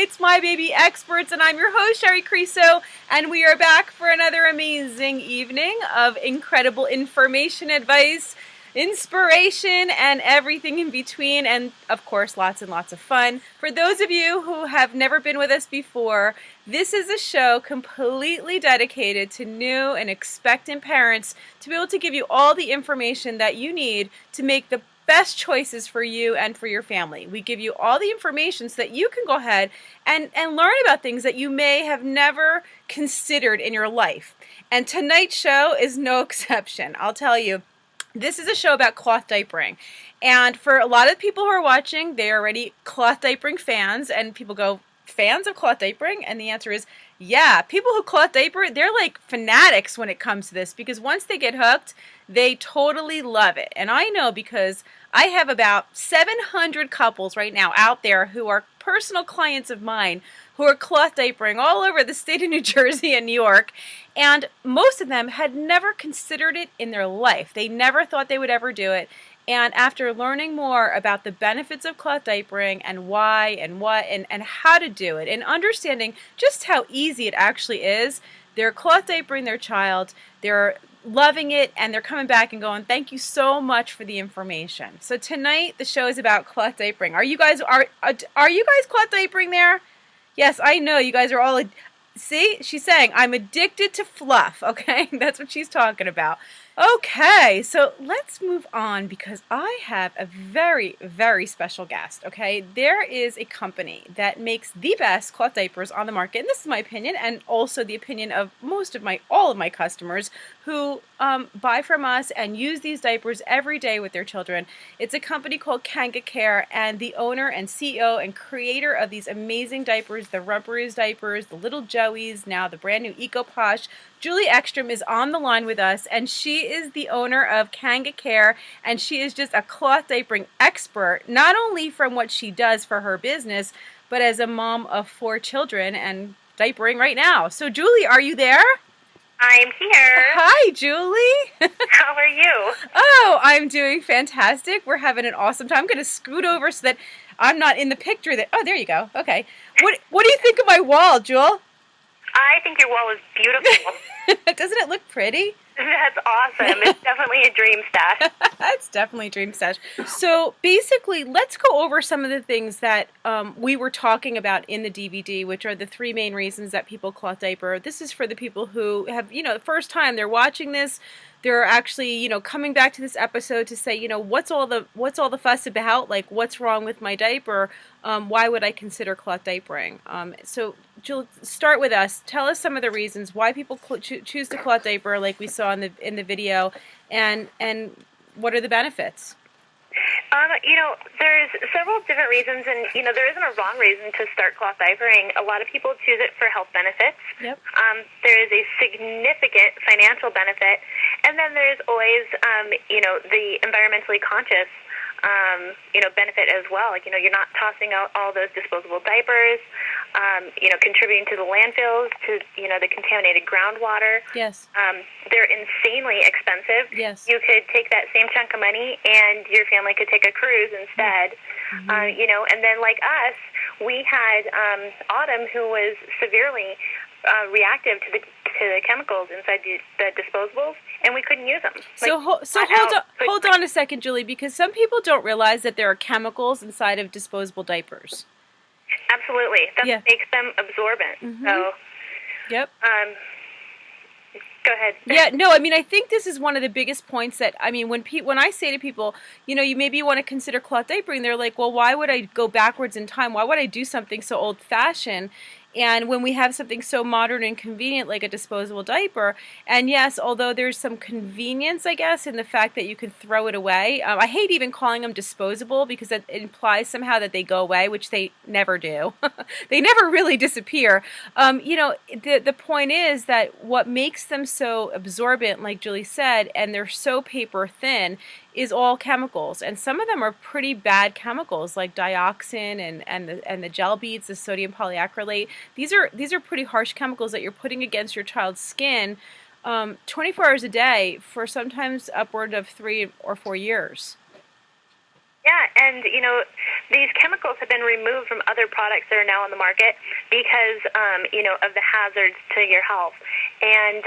It's My Baby Experts, and I'm your host, Shari Criso, and we are back for another amazing evening of incredible information, advice, inspiration, and everything in between, and of course, lots and lots of fun. For those of you who have never been with us before, this is a show completely dedicated to new and expectant parents to be able to give you all the information that you need to make the best choices for you and for your family. We give you all the information so that you can go ahead and learn about things that you may have never considered in your life. And tonight's show is no exception. I'll tell you, this is a show about cloth diapering. And for a lot of people who are watching, they're already cloth diapering fans, and people go, fans of cloth diapering? And the answer is, yeah, people who cloth diaper, they're like fanatics when it comes to this, because once they get hooked, they totally love it. And I know because I have about 700 couples right now out there who are personal clients of mine who are cloth diapering all over the state of New Jersey and New York. And most of them had never considered it in their life. They never thought they would ever do it. And after learning more about the benefits of cloth diapering and why and what and how to do it and understanding just how easy it actually is, they're cloth diapering their child, they're loving it, and they're coming back and going, thank you so much for the information. So tonight the show is about cloth diapering. Are you guys cloth diapering there? Yes, I know you guys are all. See, she's saying, I'm addicted to fluff, okay? That's what she's talking about. Okay, so let's move on because I have a very, very special guest, okay? There is a company that makes the best cloth diapers on the market, and this is my opinion, and also the opinion of all of my customers who buy from us and use these diapers every day with their children. It's a company called Kanga Care, and the owner and CEO and creator of these amazing diapers, the Rubberies diapers, the Little Joeys, now the brand new Eco Posh, Juli Ekstrom is on the line with us, and she is the owner of Kanga Care, and she is just a cloth diapering expert, not only from what she does for her business, but as a mom of 4 children and diapering right now. So, Juli, are you there? I'm here. Hi, Juli. How are you? Oh, I'm doing fantastic. We're having an awesome time. I'm going to scoot over so that I'm not in the picture. Oh, there you go. Okay. What do you think of my wall, Jewel? I think your wall is beautiful. Doesn't it look pretty? That's awesome. It's definitely a dream stash. It's definitely a dream stash. So basically, let's go over some of the things that we were talking about in the DVD, which are the 3 main reasons that people cloth diaper. This is for the people who have, the first time they're watching this. They're actually, coming back to this episode to say, what's all the fuss about? Like, what's wrong with my diaper? Why would I consider cloth diapering? So, Jill, start with us. Tell us some of the reasons why people choose to cloth diaper, like we saw in the video, and what are the benefits? There's several different reasons, and, there isn't a wrong reason to start cloth diapering. A lot of people choose it for health benefits. Yep. There is a significant financial benefit, and then there's always, the environmentally conscious, benefit as well. Like, you're not tossing out all those disposable diapers, contributing to the landfills, to, the contaminated groundwater. Yes. They're insanely expensive. Yes. You could take that same chunk of money and your family could take a cruise instead. Mm-hmm. And then like us, we had Autumn, who was severely reactive to the chemicals inside the disposables, and we couldn't use them. Hold on a second, Julie, because some people don't realize that there are chemicals inside of disposable diapers. Absolutely, that makes them absorbent. Mm-hmm. So, yep. Go ahead. Yeah, no, I think this is one of the biggest points that, when I say to people, you want to consider cloth diapering, they're like, well, why would I go backwards in time? Why would I do something so old-fashioned? And when we have something so modern and convenient like a disposable diaper, and yes, although there's some convenience, I guess, in the fact that you can throw it away. I hate even calling them disposable because it implies somehow that they go away, which they never do. They never really disappear. The point is that what makes them so absorbent, like Julie said, and they're so paper thin, is all chemicals, and some of them are pretty bad chemicals, like dioxin and the gel beads, the sodium polyacrylate. These are pretty harsh chemicals that you're putting against your child's skin 24 hours a day for sometimes upward of 3 or 4 years. Yeah, and, these chemicals have been removed from other products that are now on the market because, of the hazards to your health. And,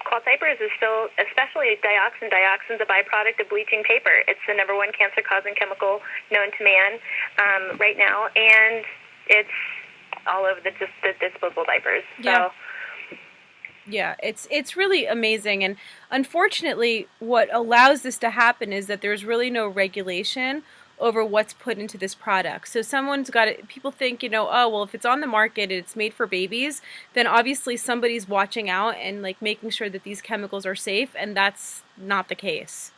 cloth diapers is still, especially dioxin. Dioxin is a byproduct of bleaching paper. It's the number one cancer-causing chemical known to man right now, and it's all over the disposable diapers. Yeah. Yeah, it's really amazing, and unfortunately, what allows this to happen is that there's really no regulation over what's put into this product. So someone's got it. People think, oh, well, if it's on the market and it's made for babies, then obviously somebody's watching out and like making sure that these chemicals are safe, and that's not the case.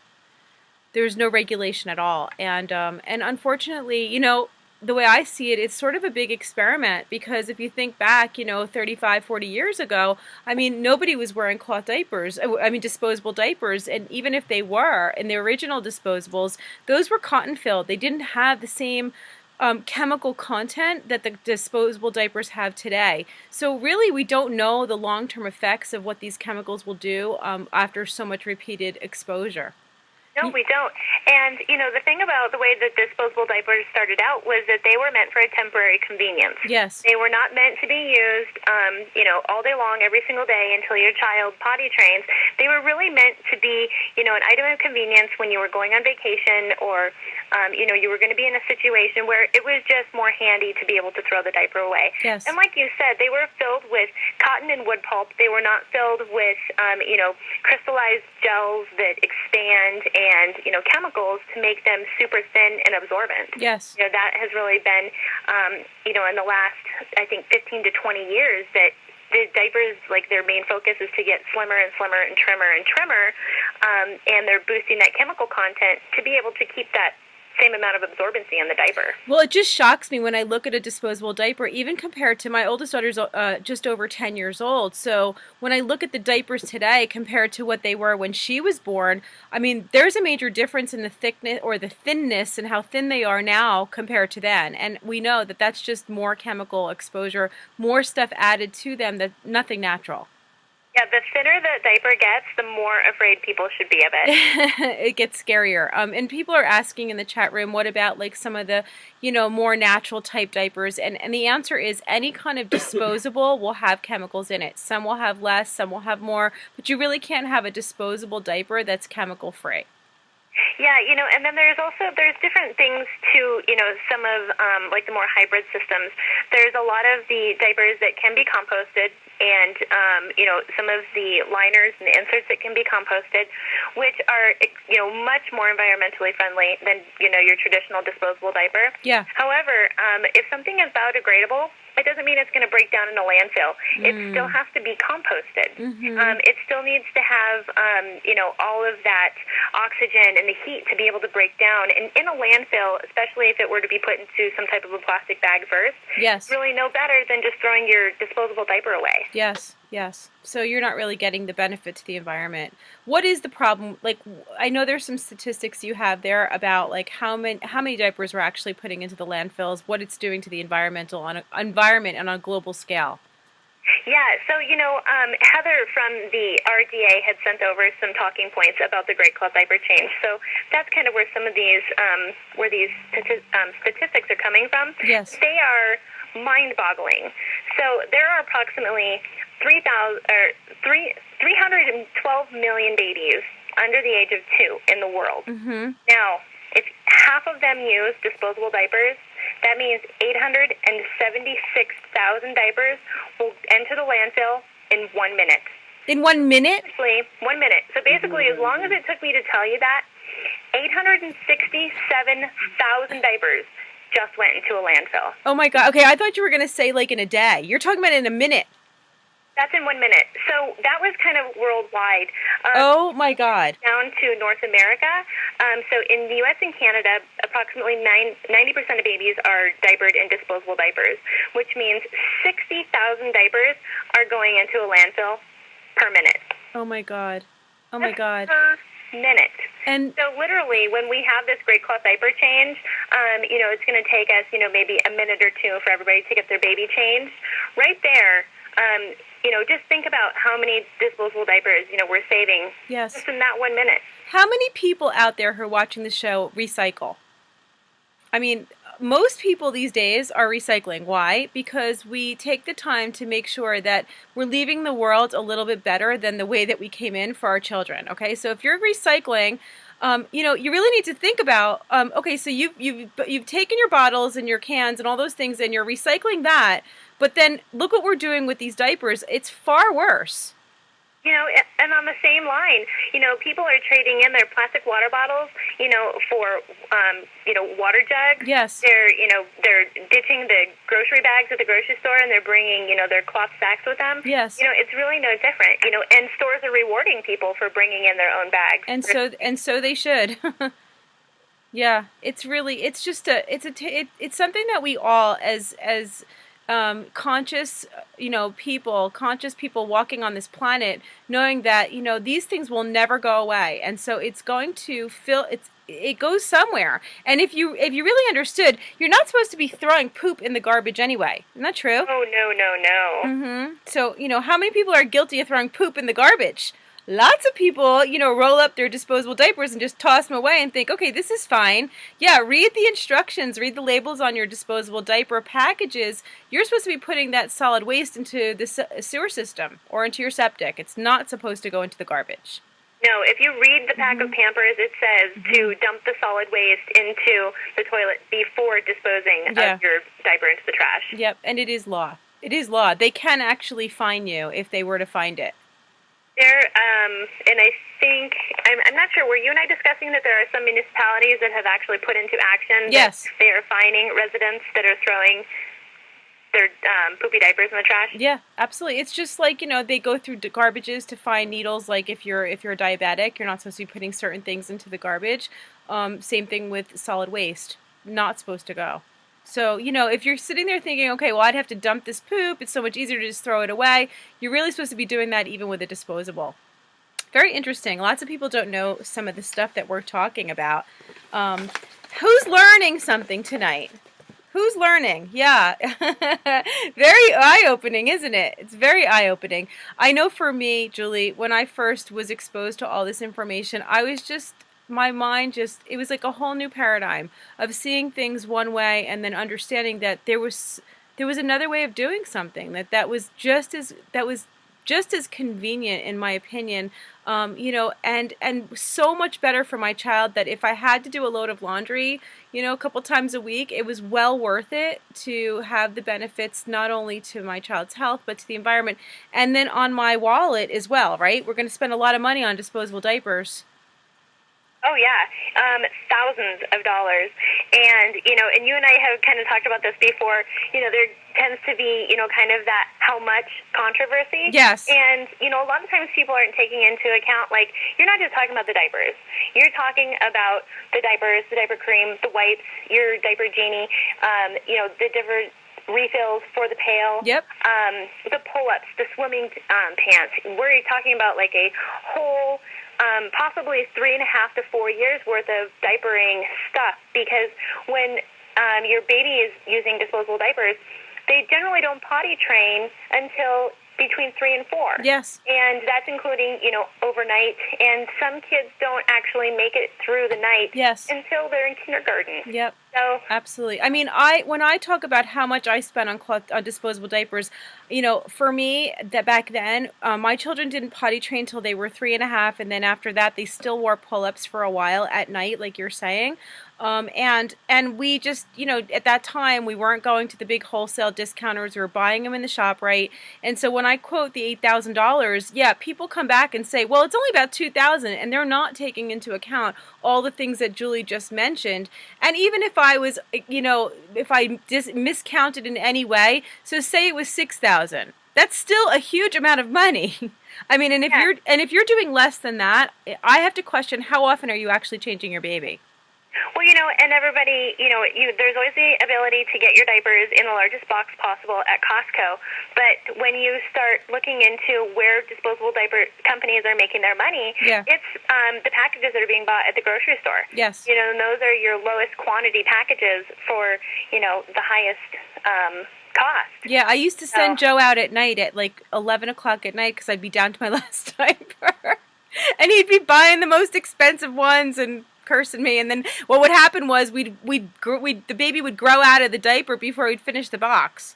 There's no regulation at all, and unfortunately, the way I see it, it's sort of a big experiment, because if you think back, 35, 40 years ago, I mean, nobody was wearing cloth diapers, disposable diapers, and even if they were, in the original disposables, those were cotton filled. They didn't have the same chemical content that the disposable diapers have today. So really, we don't know the long-term effects of what these chemicals will do after so much repeated exposure. No, we don't. And, the thing about the way that disposable diapers started out was that they were meant for a temporary convenience. Yes. They were not meant to be used, all day long, every single day until your child potty trains. They were really meant to be, an item of convenience when you were going on vacation, or, you were going to be in a situation where it was just more handy to be able to throw the diaper away. Yes. And like you said, they were filled with cotton and wood pulp. They were not filled with, crystallized gels that expand and, chemicals to make them super thin and absorbent. Yes. That has really been, in the last, I think, 15 to 20 years that the diapers, like, their main focus is to get slimmer and slimmer and trimmer, and they're boosting that chemical content to be able to keep that same amount of absorbency in the diaper. Well, it just shocks me when I look at a disposable diaper, even compared to my oldest daughter's just over 10 years old. So when I look at the diapers today compared to what they were when she was born, I mean, there's a major difference in the thickness or the thinness and how thin they are now compared to then. And we know that that's just more chemical exposure, more stuff added to them, that nothing natural. Yeah, the thinner the diaper gets, the more afraid people should be of it. It gets scarier. And people are asking in the chat room, what about like some of the, more natural type diapers? And the answer is any kind of disposable will have chemicals in it. Some will have less, some will have more, but you really can't have a disposable diaper that's chemical free. Yeah, and then there's different things to, some of, like the more hybrid systems. There's a lot of the diapers that can be composted, and, some of the liners and the inserts that can be composted, which are, much more environmentally friendly than, your traditional disposable diaper. Yeah. However, if something is biodegradable, it doesn't mean it's going to break down in a landfill. It still has to be composted. It still needs to have, all of that oxygen and the heat to be able to break down. And in a landfill, especially if it were to be put into some type of a plastic bag first, yes, really no better than just throwing your disposable diaper away. Yes, yes. So you're not really getting the benefit to the environment. What is the problem? Like, I know there's some statistics you have there about like how many diapers we're actually putting into the landfills, what it's doing to the environment on a global scale. Yeah, so, Heather from the RDA had sent over some talking points about the Great Cloth Diaper Change. So that's kind of where some of these, statistics are coming from. Yes. They are mind-boggling. So there are approximately 312 million babies under the age of 2 in the world. Now, if half of them use disposable diapers, that means 876,000 diapers will enter the landfill in 1 minute. In 1 minute? Basically, 1 minute. So basically, as long as it took me to tell you that, 867,000 diapers just went into a landfill. Oh my God. Okay, I thought you were going to say like in a day. You're talking about in a minute. That's in 1 minute. So that was kind of worldwide. Oh my God. Down to North America. So in the U.S. and Canada, approximately 90% of babies are diapered in disposable diapers, which means 60,000 diapers are going into a landfill per minute. Oh my God. Oh my God. Per minute. And so literally, when we have this Great Cloth Diaper Change, it's going to take us, maybe a minute or two for everybody to get their baby changed. Right there, just think about how many disposable diapers, we're saving yes. just in that 1 minute. How many people out there who are watching the show recycle? I mean, most people these days are recycling. Why? Because we take the time to make sure that we're leaving the world a little bit better than the way that we came in for our children. Okay, so if you're recycling, you know, you really need to think about. Okay, so you've taken your bottles and your cans and all those things, and you're recycling that. But then look what we're doing with these diapers. It's far worse. You know, and on the same line, you know, people are trading in their plastic water bottles, you know, for, you know, water jugs. Yes. They're ditching the grocery bags at the grocery store, and they're bringing, you know, their cloth sacks with them. Yes. You know, it's really no different. You know, and stores are rewarding people for bringing in their own bags. And so they should. Yeah, it's really, it's just it's something that we all as conscious, you know, conscious people walking on this planet, knowing that, you know, these things will never go away, and so it's going to it goes somewhere. And if you really understood, you're not supposed to be throwing poop in the garbage anyway. Isn't that true? Oh, no. Mm-hmm. So, you know, how many people are guilty of throwing poop in the garbage? Lots of people, you know, roll up their disposable diapers and just toss them away and think, okay, this is fine. Yeah, read the instructions, read the labels on your disposable diaper packages. You're supposed to be putting that solid waste into the sewer system or into your septic. It's not supposed to go into the garbage. No, if you read the pack of Pampers, it says to dump the solid waste into the toilet before disposing of your diaper into the trash. Yep, and it is law. It is law. They can actually fine you if they were to find it. And I think, I'm not sure, were you and I discussing that there are some municipalities that have actually put into action yes. that they are fining residents that are throwing their poopy diapers in the trash? Yeah, absolutely. It's just like, you know, they go through garbages to find needles. Like if you're a diabetic, you're not supposed to be putting certain things into the garbage. Same thing with solid waste. Not supposed to go. So, you know, if you're sitting there thinking, okay, well, I'd have to dump this poop, it's so much easier to just throw it away, you're really supposed to be doing that even with a disposable. Very interesting. Lots of people don't know some of the stuff that we're talking about. Who's learning something tonight? Who's learning? Yeah. Very eye-opening, isn't it? It's very eye-opening. I know for me, Julie, when I first was exposed to all this information, I was just... my mind just, it was like a whole new paradigm of seeing things one way and then understanding that there was another way of doing something, that was just as convenient, in my opinion, you know, and so much better for my child, that if I had to do a load of laundry, you know, a couple times a week, it was well worth it to have the benefits not only to my child's health, but to the environment, and then on my wallet as well, right? We're going to spend a lot of money on disposable diapers. Oh, yeah, thousands of dollars. And, you know, and you and I have kind of talked about this before, you know, there tends to be, you know, kind of that how much controversy. Yes. And, you know, a lot of times people aren't taking into account, like, you're not just talking about the diapers. You're talking about the diapers, the diaper cream, the wipes, your diaper genie, you know, the different refills for the pail. Yep. The pull-ups, the swimming pants. We're talking about, like, a whole... possibly 3.5 to 4 years worth of diapering stuff, because when your baby is using disposable diapers, they generally don't potty train until between 3 and 4. Yes. And that's including, you know, overnight, and some kids don't actually make it through the night until they're in kindergarten. Yep. So absolutely. I mean, when I talk about how much I spent on disposable diapers, you know, for me, that back then, my children didn't potty train until they were 3.5, and then after that, they still wore pull-ups for a while at night, like you're saying. And we just, you know, at that time, we weren't going to the big wholesale discounters. We were buying them in the shop, right? And so when I quote the $8,000, yeah, people come back and say, well, it's only about $2,000, and they're not taking into account all the things that Julie just mentioned. And even if I was, you know, if I just miscounted in any way, so say it was $6,000, that's still a huge amount of money. I mean, and if you're doing less than that, I have to question, how often are you actually changing your baby? Well, you know, and everybody, you know, there's always the ability to get your diapers in the largest box possible at Costco. But when you start looking into where disposable diaper companies are making their money, it's the packages that are being bought at the grocery store. Yes. You know, and those are your lowest quantity packages for, you know, the highest cost. Yeah, I used to send Joe out at night at like 11 o'clock at night because I'd be down to my last diaper. And he'd be buying the most expensive ones and cursing me. And then what would happen was the baby would grow out of the diaper before we'd finish the box.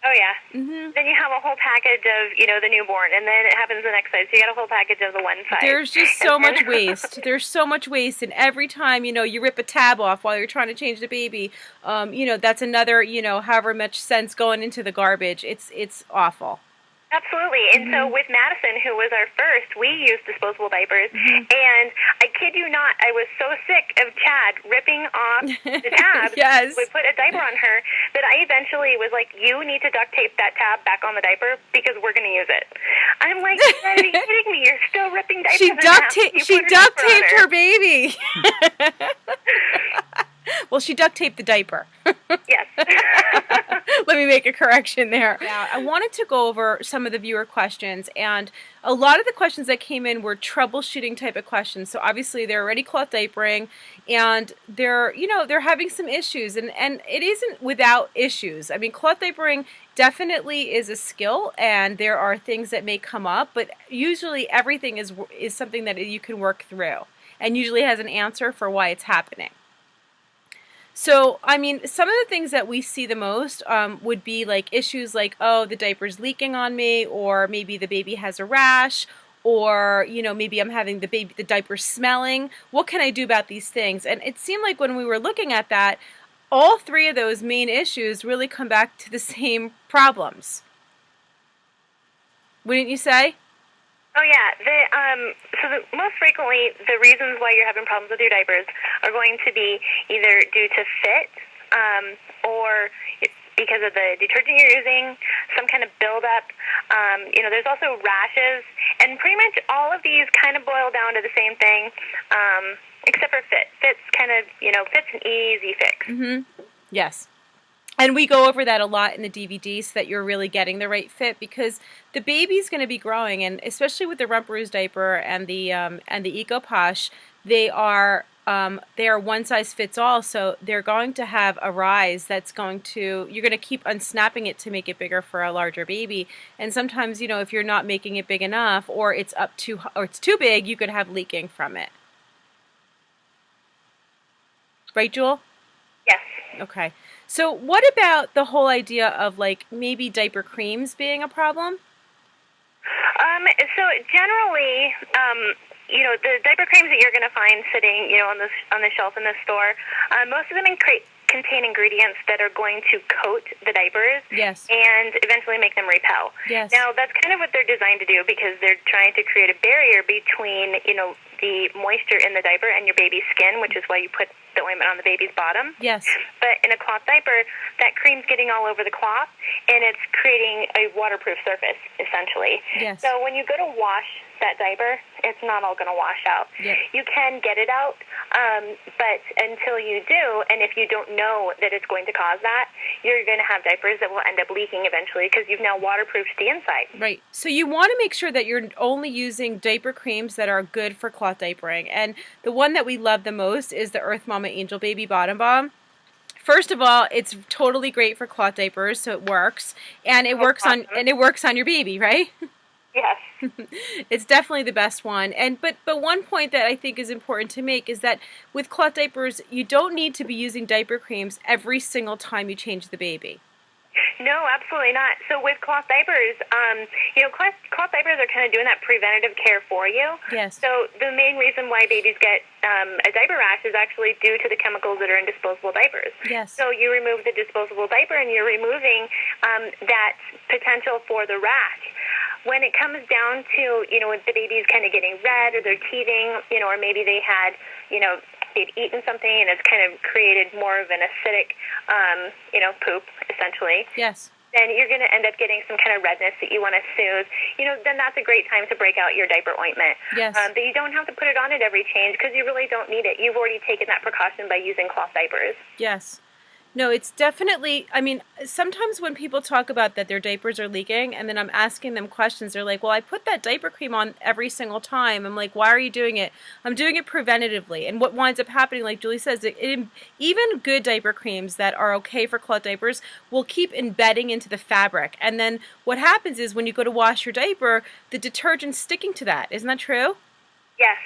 Oh, yeah. Mm-hmm. Then you have a whole package of, the newborn, and then it happens the next size. So you got a whole package of the one size. There's just so much waste. There's so much waste, and every time, you rip a tab off while you're trying to change the baby, that's another, however much cents going into the garbage. It's awful. Absolutely. And so with Madison, who was our first, we used disposable diapers. And I kid you not, I was so sick of Chad ripping off the tabs. Yes. We put a diaper on her that I eventually was like, you need to duct tape that tab back on the diaper because we're going to use it. I'm like, are you kidding me? You're still ripping diapers She duct taped her baby. Well, she duct taped the diaper. Yes. Let me make a correction there. Now, I wanted to go over some of the viewer questions, and a lot of the questions that came in were troubleshooting type of questions. So obviously they're already cloth diapering, and they're having some issues, and it isn't without issues. I mean, cloth diapering definitely is a skill, and there are things that may come up, but usually everything is something that you can work through, and usually has an answer for why it's happening. So, I mean, some of the things that we see the most would be like issues like, oh, the diaper's leaking on me, or maybe the baby has a rash, or, maybe I'm having the diaper smelling. What can I do about these things? And it seemed like when we were looking at that, all three of those main issues really come back to the same problems. Wouldn't you say? Oh, yeah. Most frequently, the reasons why you're having problems with your diapers are going to be either due to fit or because of the detergent you're using, some kind of buildup. There's also rashes, and pretty much all of these kind of boil down to the same thing, except for fit. Fit's kind of, fit's an easy fix. Mm-hmm. Yes. And we go over that a lot in the DVD so that you're really getting the right fit, because the baby's going to be growing, and especially with the Rumperoo's diaper and the Eco Posh, they are one size fits all. So they're going to have a rise you're going to keep unsnapping it to make it bigger for a larger baby. And sometimes, if you're not making it big enough, or it's too big, you could have leaking from it. Right, Jewel? Yes. Okay. So what about the whole idea of like maybe diaper creams being a problem? So generally, the diaper creams that you're going to find sitting, on the shelf in the store, most of them contain ingredients that are going to coat the diapers. Yes. And eventually make them repel. Yes. Now that's kind of what they're designed to do, because they're trying to create a barrier between, the moisture in the diaper and your baby's skin, which is why you put the ointment on the baby's bottom. Yes. But in a cloth diaper, that cream's getting all over the cloth, and it's creating a waterproof surface, essentially. Yes. So when you go to wash that diaper, it's not all going to wash out. Yep. You can get it out, but until you do, and if you don't know that it's going to cause that, you're going to have diapers that will end up leaking eventually, because you've now waterproofed the inside. Right. So you want to make sure that you're only using diaper creams that are good for cloth diapering. And the one that we love the most is the Earth Mama Angel Baby Bottom Balm. First of all, it's totally great for cloth diapers, so it works, and it works on your baby, right? Yes. It's definitely the best one. But one point that I think is important to make is that with cloth diapers, you don't need to be using diaper creams every single time you change the baby. No, absolutely not. So with cloth diapers, cloth diapers are kind of doing that preventative care for you. Yes. So the main reason why babies get a diaper rash is actually due to the chemicals that are in disposable diapers. Yes. So you remove the disposable diaper, and you're removing that potential for the rash. When it comes down to, if the baby's kind of getting red, or they're teething, or maybe they had, they've eaten something and it's kind of created more of an acidic, poop, essentially. Yes. Then you're going to end up getting some kind of redness that you want to soothe. Then that's a great time to break out your diaper ointment. Yes. But you don't have to put it on at every change, because you really don't need it. You've already taken that precaution by using cloth diapers. Yes. No, it's definitely, sometimes when people talk about that their diapers are leaking, and then I'm asking them questions, they're like, well, I put that diaper cream on every single time. I'm like, why are you doing it? I'm doing it preventatively. And what winds up happening, like Julie says, even good diaper creams that are okay for cloth diapers will keep embedding into the fabric. And then what happens is when you go to wash your diaper, the detergent's sticking to that. Isn't that true? Yes,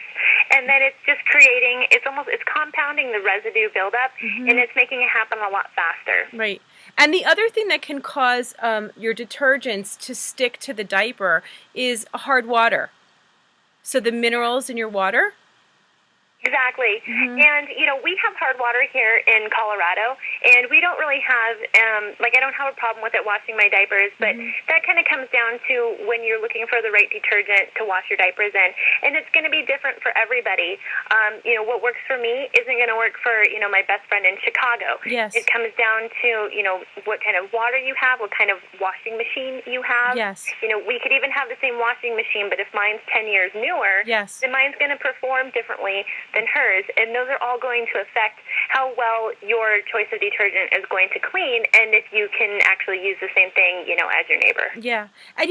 and then it's just creating, it's compounding the residue buildup, and it's making it happen a lot faster. Right. And the other thing that can cause your detergents to stick to the diaper is hard water. So the minerals in your water. Exactly. And, we have hard water here in Colorado, and we don't really have, I don't have a problem with it washing my diapers, but that kind of comes down to when you're looking for the right detergent to wash your diapers in. And it's going to be different for everybody. What works for me isn't going to work for, my best friend in Chicago. Yes. It comes down to, what kind of water you have, what kind of washing machine you have. Yes. We could even have the same washing machine, but if mine's 10 years newer, yes, then mine's going to perform differently than hers, and those are all going to affect how well your choice of detergent is going to clean, and if you can actually use the same thing, as your neighbor. Yeah. And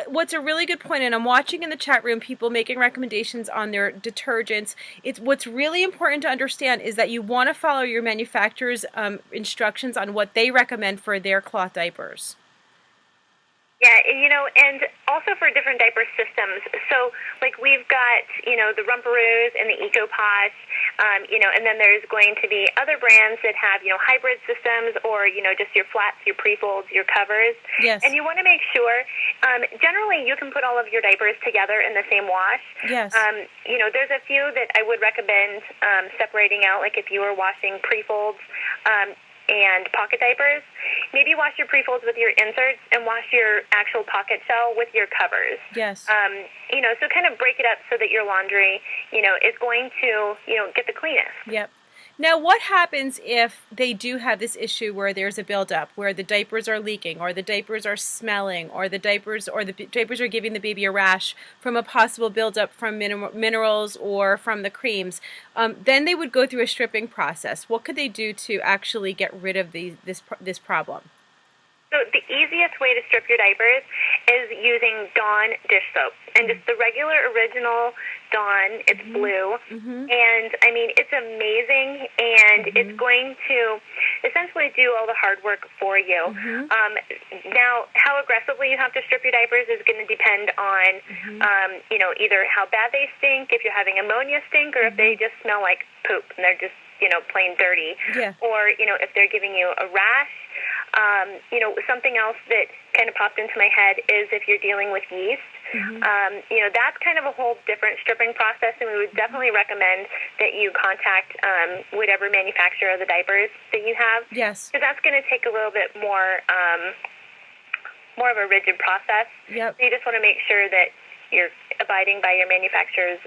what's a really good point, and I'm watching in the chat room people making recommendations on their detergents. What's really important to understand is that you want to follow your manufacturer's instructions on what they recommend for their cloth diapers. Yeah, and also for different diaper systems. So, we've got, the Rumparoos and the EcoPosh, and then there's going to be other brands that have, hybrid systems or, just your flats, your pre-folds, your covers. Yes. And you want to make sure, generally you can put all of your diapers together in the same wash. Yes. There's a few that I would recommend separating out, like if you were washing pre-folds, and pocket diapers, maybe wash your pre-folds with your inserts and wash your actual pocket shell with your covers. Yes. So kind of break it up so that your laundry, is going to, get the cleanest. Yep. Now, what happens if they do have this issue where there's a buildup, where the diapers are leaking, or the diapers are smelling, or the diapers are giving the baby a rash from a possible buildup from minerals or from the creams? Then they would go through a stripping process. What could they do to actually get rid of this problem? So the easiest way to strip your diapers is using Dawn dish soap. And just the regular original Dawn, it's blue. And, it's amazing, and it's going to essentially do all the hard work for you. Now, how aggressively you have to strip your diapers is going to depend on, either how bad they stink, if you're having ammonia stink, or if they just smell like poop and they're just, plain dirty. Yeah. Or, if they're giving you a rash. Something else that kind of popped into my head is if you're dealing with yeast. That's kind of a whole different stripping process, and we would definitely recommend that you contact whatever manufacturer of the diapers that you have. Yes. Because that's going to take a little bit more of a rigid process. Yep. So you just want to make sure that you're abiding by your manufacturer's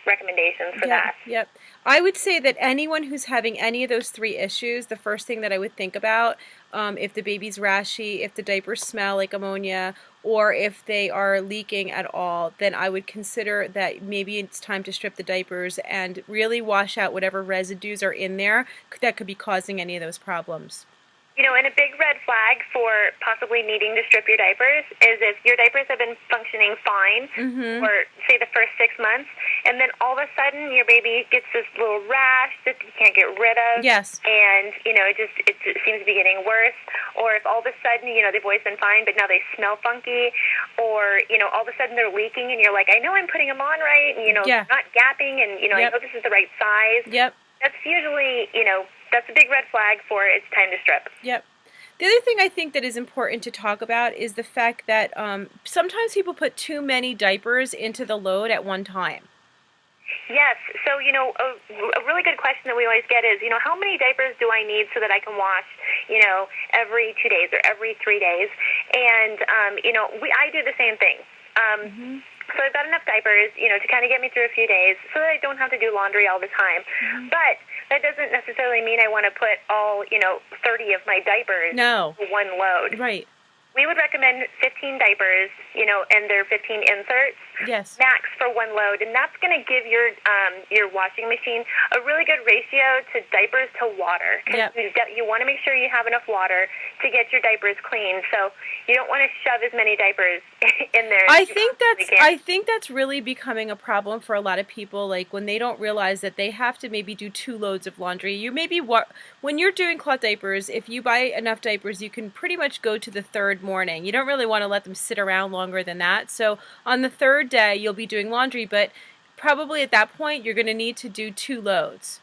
recommendations for that. Yep. I would say that anyone who's having any of those three issues, the first thing that I would think about, if the baby's rashy, if the diapers smell like ammonia, or if they are leaking at all, then I would consider that maybe it's time to strip the diapers and really wash out whatever residues are in there that could be causing any of those problems. And a big red flag for possibly needing to strip your diapers is if your diapers have been functioning fine for, say, the first 6 months, and then all of a sudden your baby gets this little rash that you can't get rid of. Yes. And, it seems to be getting worse. Or if all of a sudden, they've always been fine, but now they smell funky. Or, all of a sudden they're leaking, and you're like, I know I'm putting them on right, and, not gapping, and, I know this is the right size. Yep. That's usually, that's a big red flag for it's time to strip. Yep. The other thing I think that is important to talk about is the fact that sometimes people put too many diapers into the load at one time. Yes. So, a really good question that we always get is, how many diapers do I need so that I can wash, every 2 days or every 3 days? And, I do the same thing. So I've got enough diapers, to kind of get me through a few days so that I don't have to do laundry all the time. But that doesn't necessarily mean I want to put all, 30 of my diapers in one load. Right. We would recommend 15 diapers, and their 15 inserts. Yes. Max for one load, and that's going to give your washing machine a really good ratio to diapers to water. Yep. You want to make sure you have enough water to get your diapers clean. So you don't want to shove as many diapers in there. I think that's really becoming a problem for a lot of people. Like when they don't realize that they have to maybe do 2 loads of laundry. You maybe when you're doing cloth diapers, if you buy enough diapers, you can pretty much go to the third morning. You don't really want to let them sit around longer than that. So on the third day, you'll be doing laundry, but probably at that point you're going to need to do 2 loads.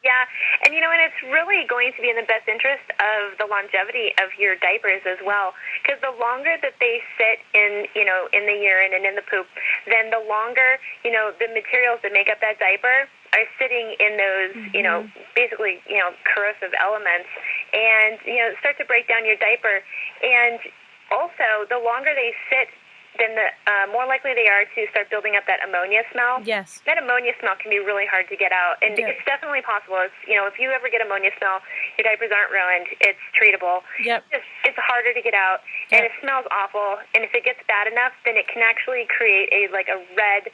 Yeah, and and it's really going to be in the best interest of the longevity of your diapers as well, because the longer that they sit in, in the urine and in the poop, then the longer, the materials that make up that diaper are sitting in those, basically, corrosive elements, and, start to break down your diaper. And also, the longer they sit, then the more likely they are to start building up that ammonia smell. Yes. That ammonia smell can be really hard to get out, and Yep. it's definitely possible. It's, if you ever get ammonia smell, your diapers aren't ruined. It's treatable. Yep. It's harder to get out, and Yep. it smells awful. And if it gets bad enough, then it can actually create a red,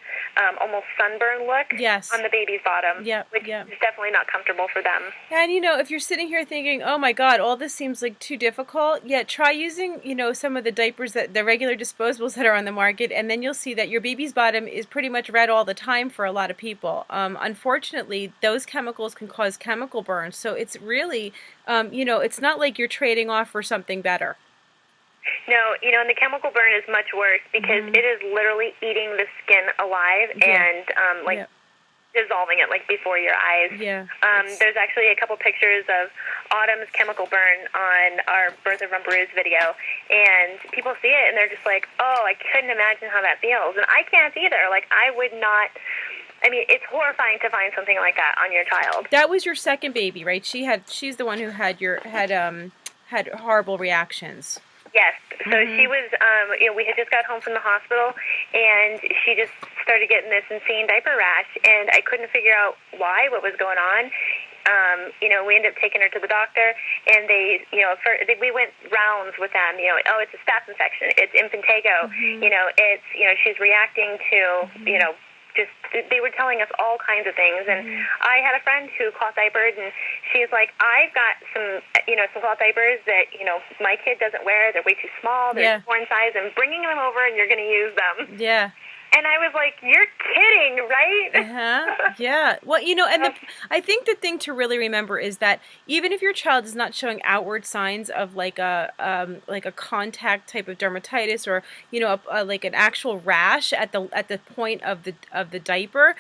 almost sunburn look Yes. on the baby's bottom, Yep. which Yep. is definitely not comfortable for them. And if you're sitting here thinking, oh my God, all this seems like too difficult, try using, some of the diapers, the regular disposables that are on the market, and then you'll see that your baby's bottom is pretty much red all the time for a lot of people. Unfortunately, those chemicals can cause chemical burns, so it's really, it's not like you're trading off for something better. No, and the chemical burn is much worse because it is literally eating the skin alive and Yep. dissolving it before your eyes. Yeah. There's actually a couple pictures of Autumn's chemical burn on our Birth of Rumbaroo's video, and people see it and they're just like, oh, I couldn't imagine how that feels. And I can't either. I would not. I mean, it's horrifying to find something like that on your child. That was your second baby, right? She's the one who had horrible reactions. Yes. So she was, we had just got home from the hospital, and she just started getting this insane diaper rash, and I couldn't figure out what was going on. We ended up taking her to the doctor, and we went rounds with them. It's a staph infection. It's impetigo. It's, she's reacting to, they were telling us all kinds of things. And I had a friend who cloth diapered, and she's like, I've got some cloth diapers that, my kid doesn't wear. They're way too small. They're foreign size, and bringing them over, and you're going to use them. Yeah. And I was like, you're kidding, right? Yeah. Well, and I think the thing to really remember is that even if your child is not showing outward signs of like a contact type of dermatitis or like an actual rash at the point of the diaper,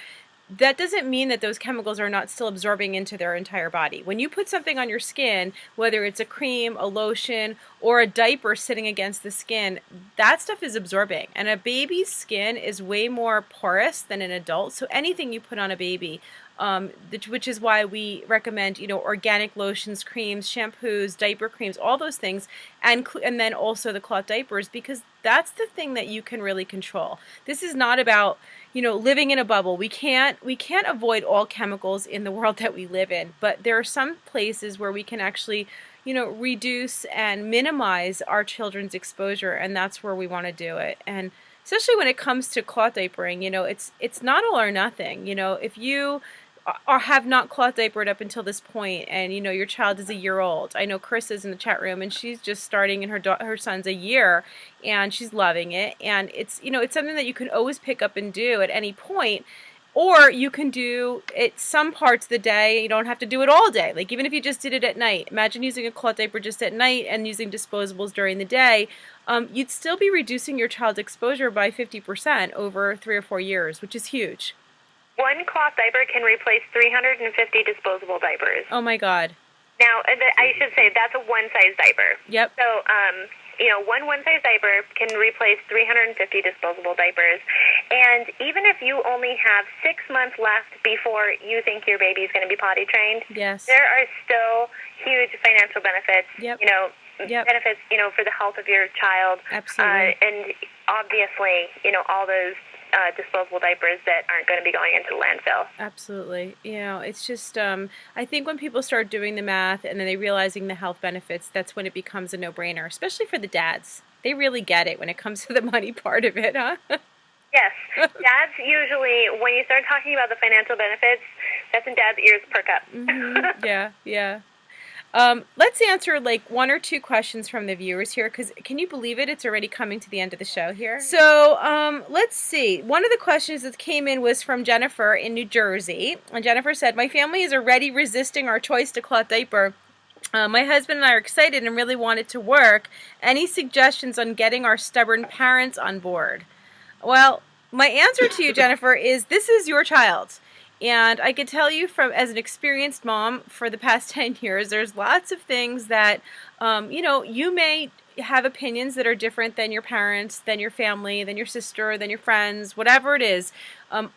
that doesn't mean that those chemicals are not still absorbing into their entire body. When you put something on your skin, whether it's a cream, a lotion, or a diaper sitting against the skin, that stuff is absorbing. And a baby's skin is way more porous than an adult. So anything you put on a baby, which is why we recommend, organic lotions, creams, shampoos, diaper creams, all those things, and then also the cloth diapers, because that's the thing that you can really control. This is not about, living in a bubble. We can't avoid all chemicals in the world that we live in, but there are some places where we can actually, reduce and minimize our children's exposure, and that's where we want to do it. And especially when it comes to cloth diapering, it's not all or nothing. If you have not cloth diapered up until this point, and your child is a year old. I know Chris is in the chat room, and she's just starting, and her son's a year, and she's loving it. And it's it's something that you can always pick up and do at any point, or you can do it some parts of the day. You don't have to do it all day. Like even if you just did it at night, imagine using a cloth diaper just at night and using disposables during the day. You'd still be reducing your child's exposure by 50% over 3 or 4 years, which is huge. One cloth diaper can replace 350 disposable diapers. Oh my God. Now, I should say that's a one-size diaper. Yep. So, one one-size diaper can replace 350 disposable diapers. And even if you only have 6 months left before you think your baby is going to be potty trained, yes, there are still huge financial benefits. Yep. Benefits, for the health of your child. Absolutely. And obviously, all those disposable diapers that aren't going to be going into the landfill. Absolutely. It's just, I think when people start doing the math and then they realizing the health benefits, that's when it becomes a no-brainer, especially for the dads. They really get it when it comes to the money part of it, huh? Yes. Dads usually, when you start talking about the financial benefits, that's when dad's ears perk up. Yeah. Let's answer like 1 or 2 questions from the viewers here, because can you believe it? It's already coming to the end of the show here. So let's see. One of the questions that came in was from Jennifer in New Jersey. And Jennifer said, my family is already resisting our choice to cloth diaper. My husband and I are excited and really want it to work. Any suggestions on getting our stubborn parents on board? Well, my answer to you, Jennifer, is this is your child. And I could tell you from as an experienced mom for the past 10 years, there's lots of things that, you may have opinions that are different than your parents, than your family, than your sister, than your friends, whatever it is.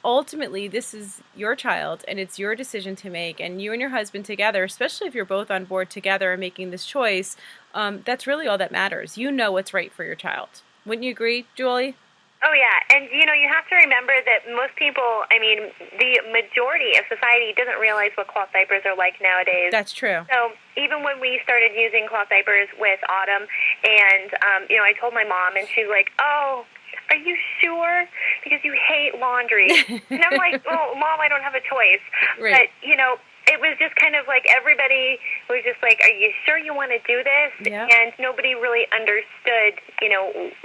Ultimately, this is your child and it's your decision to make. And you and your husband together, especially if you're both on board together and making this choice, that's really all that matters. You know what's right for your child. Wouldn't you agree, Julie? Oh, yeah. And, you have to remember that most people, the majority of society doesn't realize what cloth diapers are like nowadays. That's true. So even when we started using cloth diapers with Autumn, and, I told my mom, and she's like, oh, are you sure? Because you hate laundry. And I'm like, oh, Mom, I don't have a choice. Right. But, it was just kind of like everybody was just like, are you sure you want to do this? Yeah. And nobody really understood,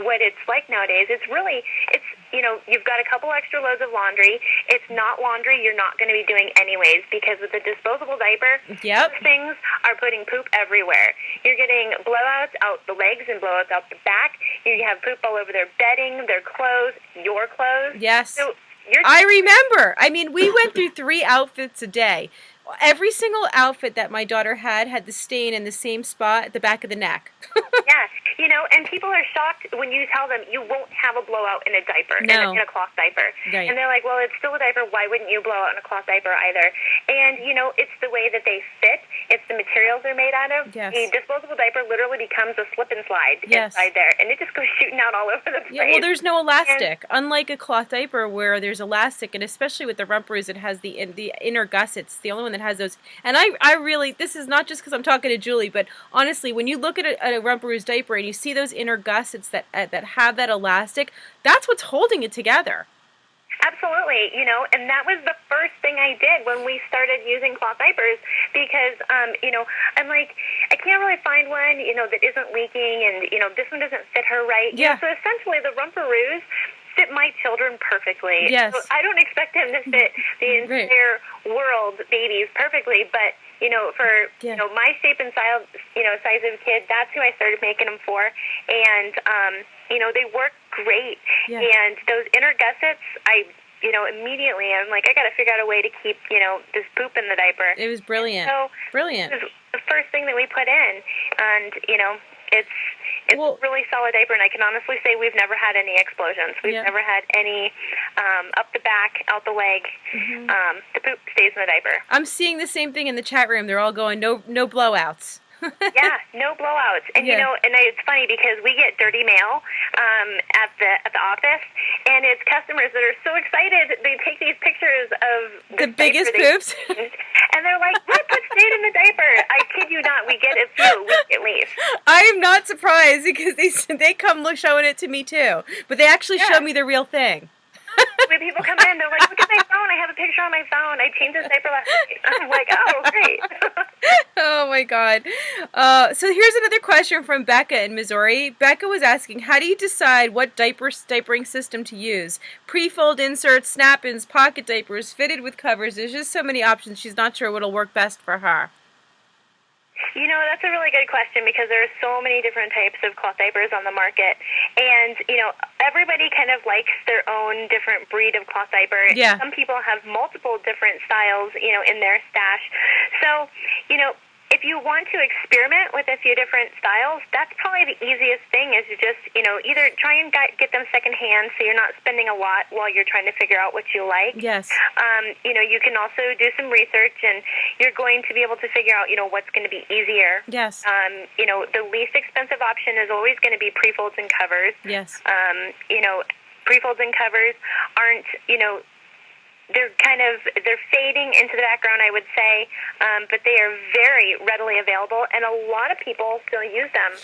what it's like nowadays. It's you've got a couple extra loads of laundry. It's not laundry you're not going to be doing anyways, because with a disposable diaper, Yep. those things are putting poop everywhere. You're getting blowouts out the legs and blowouts out the back. You have poop all over their bedding, their clothes, your clothes. Yes. So I remember. We went through 3 outfits a day. Every single outfit that my daughter had the stain in the same spot at the back of the neck. Yeah, and people are shocked when you tell them you won't have a blowout in a diaper, No. in a cloth diaper. Right. And they're like, well, it's still a diaper. Why wouldn't you blow out in a cloth diaper either? And, it's the way that they fit. It's the materials they're made out of. Yes. The disposable diaper literally becomes a slip and slide Yes. inside there, and it just goes shooting out all over the place. Yeah, well, there's no elastic. Unlike a cloth diaper where there's elastic, and especially with the rumperoos, it has the inner gussets. The only one that has those. And I really, this is not just because I'm talking to Julie, but honestly, when you look at a rumperoo's diaper and you see those inner gussets that have that elastic, that's what's holding it together. Absolutely, and that was the first thing I did when we started using cloth diapers, because, I'm like, I can't really find one, that isn't leaking, and, this one doesn't fit her right. Yeah. So essentially the rumperoos fit my children perfectly. Yes. So I don't expect them to fit the entire world babies perfectly, but, for, my shape and size of kid, that's who I started making them for, and, they work great. Yeah. And those inner gussets, immediately I'm like, I got to figure out a way to keep, this poop in the diaper. It was brilliant. So Brilliant. This is the first thing that we put in, and, it's a really solid diaper, and I can honestly say we've never had any explosions. We've never had any up the back, out the leg. Mm-hmm. The poop stays in the diaper. I'm seeing the same thing in the chat room. They're all going, no blowouts. Yeah, no blowouts. And and it's funny because we get dirty mail at the office, and it's customers that are so excited. They take these pictures of the biggest poops, and they're like, "What stayed in the diaper?" I kid you not, we get a few at least. I am not surprised because they come showing it to me too, but they actually show me the real thing. When people come in, they're like, look at my phone. I have a picture on my phone. I changed this diaper last night. I'm like, oh, great. Oh, my God. So here's another question from Becca in Missouri. Becca was asking, how do you decide what diapering system to use? Pre-fold inserts, snap-ins, pocket diapers, fitted with covers. There's just so many options. She's not sure what'll work best for her. That's a really good question, because there are so many different types of cloth diapers on the market. And, everybody kind of likes their own different breed of cloth diaper. Yeah. Some people have multiple different styles, in their stash. So, if you want to experiment with a few different styles, that's probably the easiest thing, is to just, either try and get them secondhand so you're not spending a lot while you're trying to figure out what you like. Yes. You can also do some research, and you're going to be able to figure out, what's going to be easier. Yes. The least expensive option is always going to be pre-folds and covers. Yes. Pre-folds and covers aren't, they're fading into the background, I would say, but they are very readily available, and a lot of people still use them.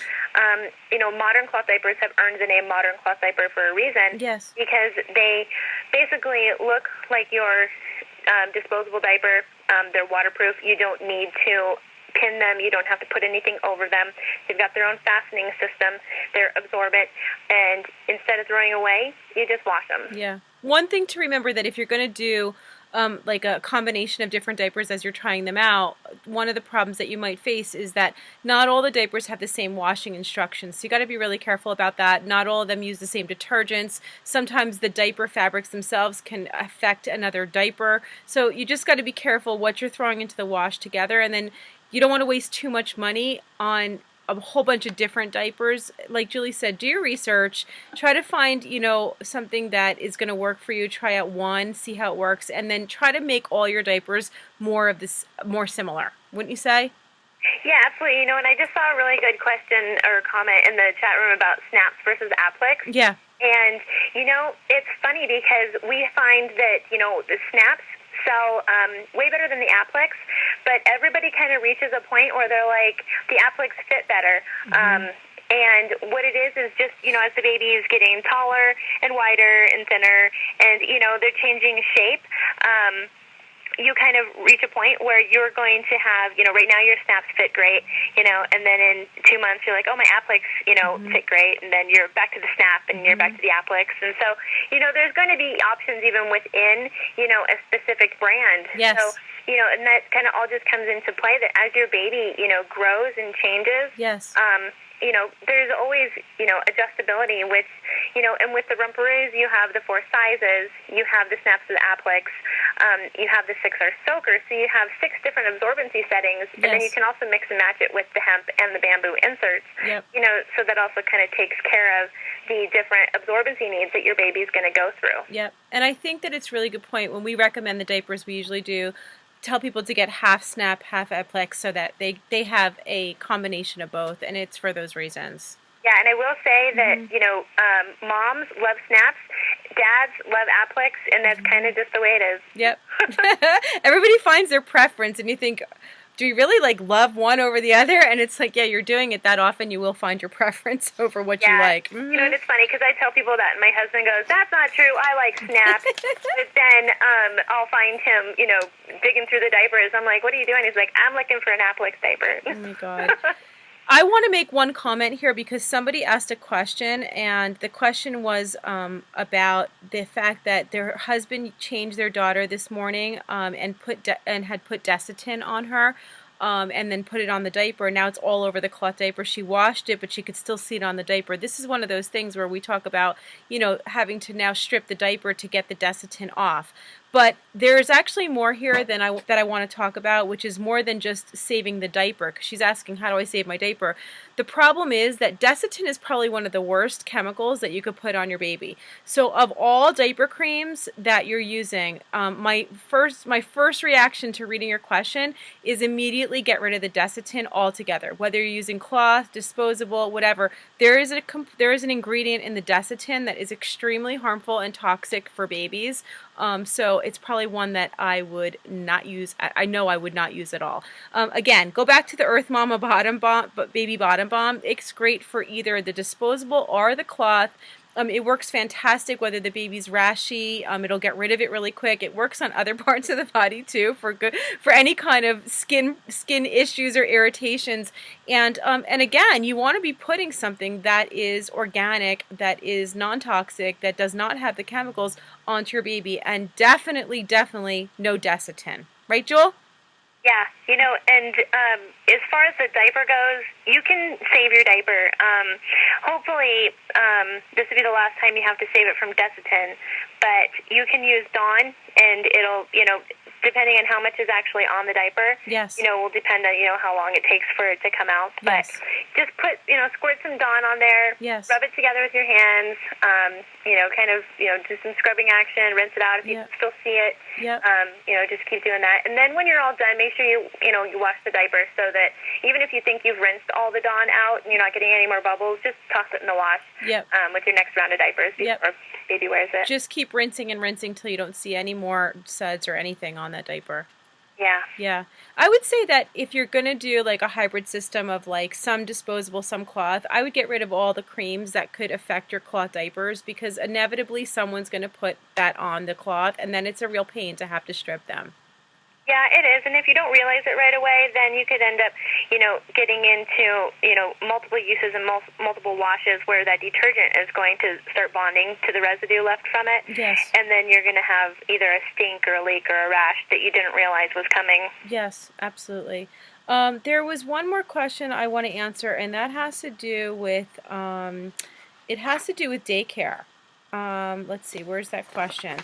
Modern cloth diapers have earned the name modern cloth diaper for a reason. Yes. Because they basically look like your disposable diaper. They're waterproof. You don't need to pin them. You don't have to put anything over them. They've got their own fastening system. They're absorbent, and instead of throwing away, you just wash them. Yeah. One thing to remember, that if you're going to do like a combination of different diapers as you're trying them out, one of the problems that you might face is that not all the diapers have the same washing instructions. So you got to be really careful about that. Not all of them use the same detergents. Sometimes the diaper fabrics themselves can affect another diaper. So you just got to be careful what you're throwing into the wash together, and then you don't want to waste too much money on a whole bunch of different diapers. Like Julie said, do your research, try to find, something that is going to work for you. Try out one, see how it works, and then try to make all your diapers more similar. Wouldn't you say? Yeah, absolutely. And I just saw a really good question or comment in the chat room about snaps versus Applix. Yeah. And, it's funny because we find that, the snaps sell way better than the Applix, but everybody kind of reaches a point where they're like, the Applix fit better. Mm-hmm. And what it is just, as the baby is getting taller and wider and thinner and, they're changing shape, you kind of reach a point where you're going to have, right now your snaps fit great, and then in 2 months you're like, oh, my Applix, fit great, and then you're back to the snap and you're back to the Applix. And so, there's going to be options even within, a specific brand. Yes. So, and that kind of all just comes into play that as your baby, grows and changes. Yes. There's always, adjustability, which, and with the Rumperoos, you have the 4 sizes, you have the snaps of the Applix, you have the 6R soaker, so you have 6 different absorbency settings, and then you can also mix and match it with the hemp and the bamboo inserts, so that also kind of takes care of the different absorbency needs that your baby's going to go through. Yep, and I think that it's a really good point. When we recommend the diapers, we usually tell people to get half snap, half Applix, so that they have a combination of both, and it's for those reasons. Yeah, and I will say that, moms love snaps, dads love Applix, and that's kind of just the way it is. Yep. Everybody finds their preference, and you think, do you really love one over the other? And it's like, yeah, you're doing it that often, you will find your preference over what you like. Mm-hmm. And it's funny because I tell people that, and my husband goes, that's not true, I like snaps. But then I'll find him, digging through the diapers. I'm like, what are you doing? He's like, I'm looking for an Applix diaper. Oh my God. I want to make one comment here because somebody asked a question, and the question was about the fact that their husband changed their daughter this morning and had put Desitin on her. And then put it on the diaper. Now it's all over the cloth diaper. She washed it, but she could still see it on the diaper. This is one of those things where we talk about, having to now strip the diaper to get the Desitin off. But there's actually more here that I want to talk about, which is more than just saving the diaper, because she's asking, how do I save my diaper? The problem is that Desitin is probably one of the worst chemicals that you could put on your baby. So of all diaper creams that you're using, my first reaction to reading your question is immediately get rid of the Desitin altogether. Whether you're using cloth, disposable, whatever, there is an ingredient in the Desitin that is extremely harmful and toxic for babies. So it's probably one that I would not use. I know I would not use at all. Again, go back to the Earth Mama Bottom Balm, Baby Bottom Balm. It's great for either the disposable or the cloth. It works fantastic whether the baby's rashy. It'll get rid of it really quick. It works on other parts of the body too for any kind of skin issues or irritations. And again, you want to be putting something that is organic, that is non-toxic, that does not have the chemicals onto your baby, and definitely no Desitin. Right, Jewel? Yeah, and as far as the diaper goes, you can save your diaper. Hopefully, this will be the last time you have to save it from Desitin, but you can use Dawn, and it'll, depending on how much is actually on the diaper, yes, will depend on, how long it takes for it to come out. But yes, just put, squirt some Dawn on there, yes, rub it together with your hands, kind of, do some scrubbing action, rinse it out if you can still see it. Yep. Just keep doing that. And then when you're all done, make sure you wash the diaper so that even if you think you've rinsed all the Dawn out and you're not getting any more bubbles, just toss it in the wash with your next round of diapers before baby wears it. Just keep rinsing and rinsing till you don't see any more suds or anything on that diaper. Yeah. I would say that if you're going to do like a hybrid system of like some disposable, some cloth, I would get rid of all the creams that could affect your cloth diapers, because inevitably someone's going to put that on the cloth, and then it's a real pain to have to strip them. Yeah, it is. And if you don't realize it right away, then you could end up, getting into, multiple uses and multiple washes where that detergent is going to start bonding to the residue left from it. Yes. And then you're going to have either a stink or a leak or a rash that you didn't realize was coming. Yes, absolutely. There was one more question I want to answer, and that has to do with daycare. Let's see, where's that question?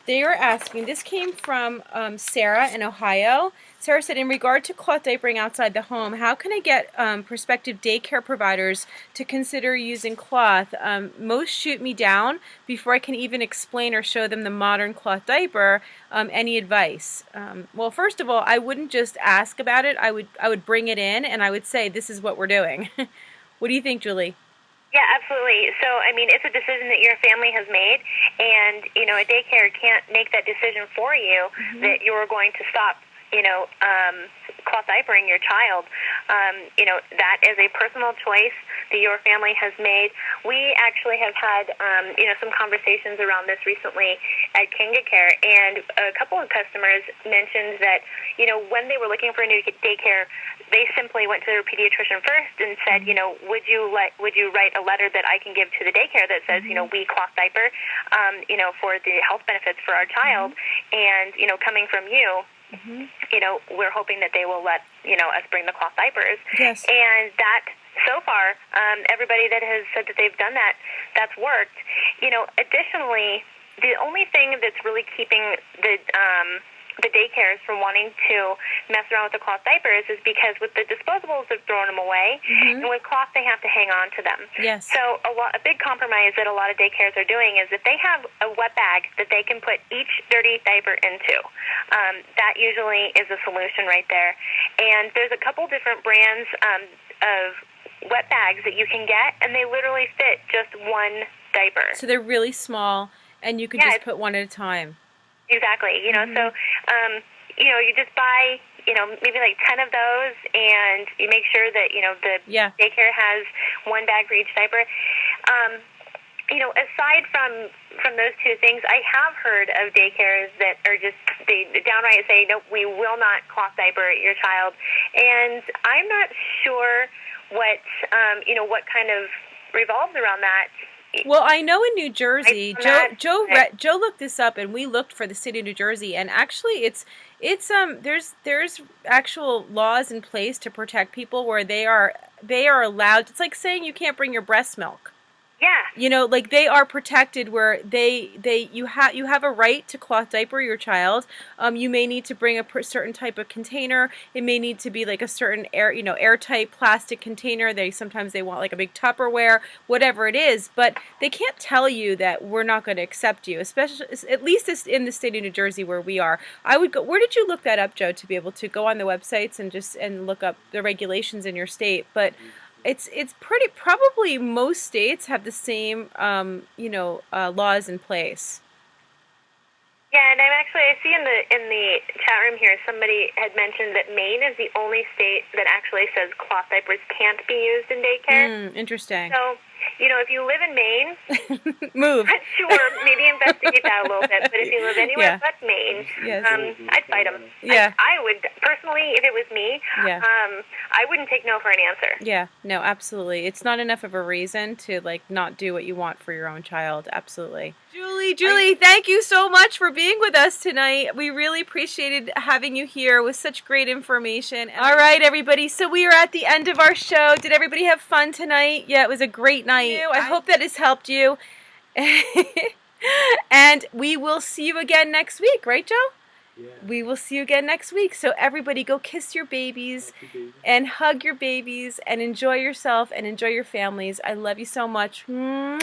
They are asking, this came from Sarah in Ohio. Sarah said, in regard to cloth diapering outside the home, how can I get prospective daycare providers to consider using cloth? Most shoot me down before I can even explain or show them the modern cloth diaper. Any advice? Well, first of all, I wouldn't just ask about it. I would bring it in and I would say, this is what we're doing. What do you think, Julie? Yeah, absolutely. So, it's a decision that your family has made, and, a daycare can't make that decision for you that you're going to stop, cloth diapering your child. That is a personal choice that your family has made. We actually have had, some conversations around this recently at Kanga Care, and a couple of customers mentioned that, when they were looking for a new daycare, they simply went to their pediatrician first and said, would you write a letter that I can give to the daycare that says, we cloth diaper, for the health benefits for our child, and, coming from you, we're hoping that they will let, us bring the cloth diapers. Yes. And that, so far, everybody that has said that they've done that, that's worked. Additionally, the only thing that's really keeping the daycares from wanting to mess around with the cloth diapers is because with the disposables, they've thrown them away, and with cloth, they have to hang on to them. Yes. So a big compromise that a lot of daycares are doing is that they have a wet bag that they can put each dirty diaper into. That usually is a solution right there. And there's a couple different brands of wet bags that you can get, and they literally fit just one diaper. So they're really small, and you can just put one at a time. Exactly. So, you just buy, maybe like 10 of those, and you make sure that, the daycare has one bag for each diaper. Aside from those two things, I have heard of daycares that are just, they downright say, nope, we will not cloth diaper your child. And I'm not sure what kind of revolves around that. Well, I know in New Jersey, Joe looked this up, and we looked for the state of New Jersey, and actually, there's actual laws in place to protect people where they are allowed. It's like saying you can't bring your breast milk. Yeah. Like they are protected where you have a right to cloth diaper your child. You may need to bring a certain type of container. It may need to be like a certain airtight plastic container. Sometimes they want like a big Tupperware, whatever it is. But they can't tell you that we're not going to accept you, especially at least in the state of New Jersey where we are. I would go. Where did you look that up, Joe, to be able to go on the websites and look up the regulations in your state? But it's probably most states have the same laws in place. Yeah, and I see in the chat room here somebody had mentioned that Maine is the only state that actually says cloth diapers can't be used in daycare. Interesting. So, if you live in Maine, move. Sure, maybe investigate that a little bit. But if you live anywhere but Maine, I'd fight them. Yeah. I would, personally, if it was me, I wouldn't take no for an answer. Yeah, no, absolutely. It's not enough of a reason to, not do what you want for your own child. Absolutely. Julie, thank you so much for being with us tonight. We really appreciated having you here with such great information. All right, everybody. So we are at the end of our show. Did everybody have fun tonight? Yeah, it was a great night. I hope that has helped you. And we will see you again next week, right, Joe? Yeah. We will see you again next week. So everybody go kiss your babies and hug your babies and enjoy yourself and enjoy your families. I love you so much. Mwah.